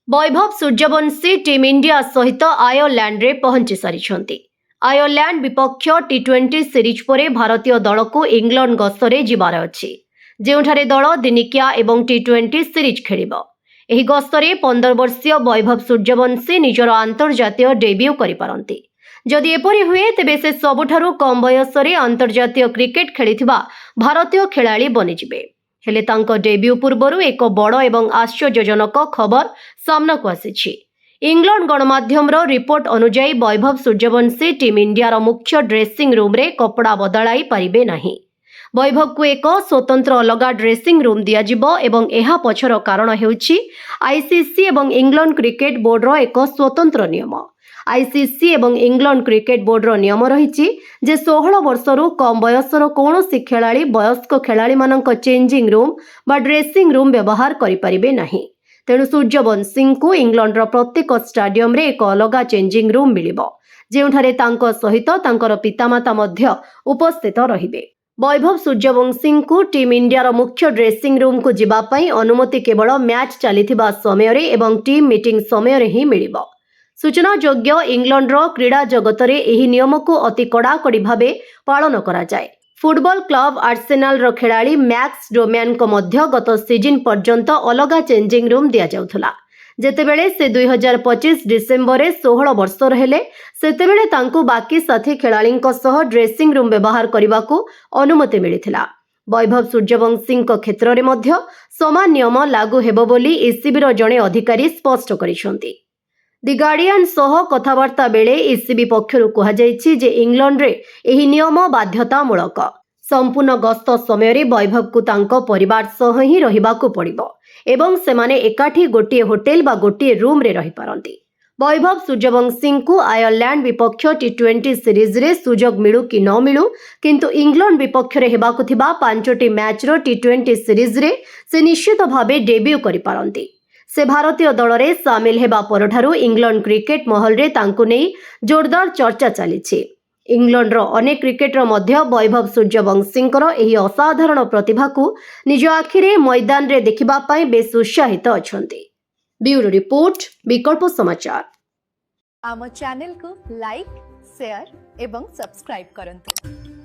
Vaibhav Suryavanshi team India सहित Ireland रे पहुंची सारी। आयरलैंड विपक्ष टी20 सीरीज पर भारतीय दल को इंग्लैंड गस्तरे जिबार अछि, जेउठारे दल दिनिकिया एवं टी20 सीरीज खेलिबो। एही गस्तरे 15 वर्षीय वैभव सूर्यवंशी निजर अंतर्जातीय डेब्यू करिपारंती। जदि एपरि हुए तेबे से सबुठारु कम बयसरे अंतर्जातीय क्रिकेट खेलिथिबा भारतीय खेलाड़ी बनिजिबे। हेले तांको डेब्यू पूर्वरु एक बड़ एवं आश्चर्यजनक खबर सामनाकु आसिछि। इंग्लैंड गणमाध्यम रिपोर्ट अनुसार वैभव सूर्यवंशी टीम इंडिया मुख्य ड्रेसिंग रूम रे कपड़ा बदलाई पारिबे नाही। वैभव को एक स्वतंत्र अलगा ड्रेसिंग रूम दियाजिबो एवं एहा पछर कारण हेउछि आईसीसी एवं इंग्लैंड क्रिकेट बोर्डर एक स्वतंत्र नियम। आईसीसी एवं इंग्लैंड क्रिकेट बोर्डर नियम रहिछि जे 16 वर्षरु कम बयसर कौनसी खेलाड़ी वयस्क खेलाड़ी मानक चेंजिंग रूम बा ड्रेसिंग रूम व्यवहार करि परिबे नाही। तेणु सूर्यवंशी को इंग्लैंड प्रत्येक स्टाडियम रे एक अलगा चेंजिंग रूम मिलिबो, जेउठारे तांको सहित तांकर पितामाता मध्य उपस्थित रहिबे। वैभव सूर्यवंशी को टीम इंडिया मुख्य ड्रेसिंग रूम को जिबा पई अनुमति केवल मैच चलिथिबा समय रे एवं टीम मीटिंग समय रे ही मिलिबो। सूचना योग्य इंग्लैंड क्रीड़ा जगत रे एही नियम को अति कड़ाकड़ी भावे पालन करा जाए। फुटबॉल क्लब आर्सेनाल खेलाड़ी मैक्स डोम्यान को मध्य गत सीजन पर्यंत अलगा चेंजिंग रूम दिया जाउथला। जेतेबेले से 2025 डिसेम्बर 16 वर्षर हेले सेतेबेले तांकु बाकी साथी खेलाड़ींक सह ड्रेसिंग रूम व्यवहार करने अनुमति मिलिथिला। वैभव सूर्यवंशी क्षेत्र में मध्य समान नियम लागू हेबो बोली ईसीबी जड़े अधिकारी स्पष्ट करिसेंती। दि गार्डियन सह कथबार्ता बेले ईसीबी पक्षरु कहा जायछि जे इंग्लैंड रे एही नियम बाध्यतामूलक। संपूर्ण गस्त समय रे वैभव को तांको परिवार सह ही रहिबाकू पड़िबो एवं सेमाने एकाठी गोटिए होटेल बा गोटिए रूम रे रहि पारंती। वैभव सूर्यवंशी को आयरलैंड विपक्ष टी20 सीरीज रे सुजोग मिलू कि न मिलू, किंतु इंग्लैंड विपक्ष रे हेबाकू थिबा 5टी मैच रो टी20 सीरीज रे से निश्चित भावे डेब्यू करि पारंती। से भारतीय दल रे सामिल हेबा परठारु इंग्लैंड क्रिकेट महल रे तांकु नेई जोरदार चर्चा चलीछि। इंग्लैंड रो अनेक क्रिकेटर मध्य वैभव सूर्यवंशींकर एही असाधारण प्रतिभा को निज आखिरे मैदान रे देखिबा पई बेस उत्साहित अछंती। ब्यूरो रिपोर्ट, विकल्प समाचार। आम चैनल को लाइक, शेयर एवं सब्सक्राइब करंतु।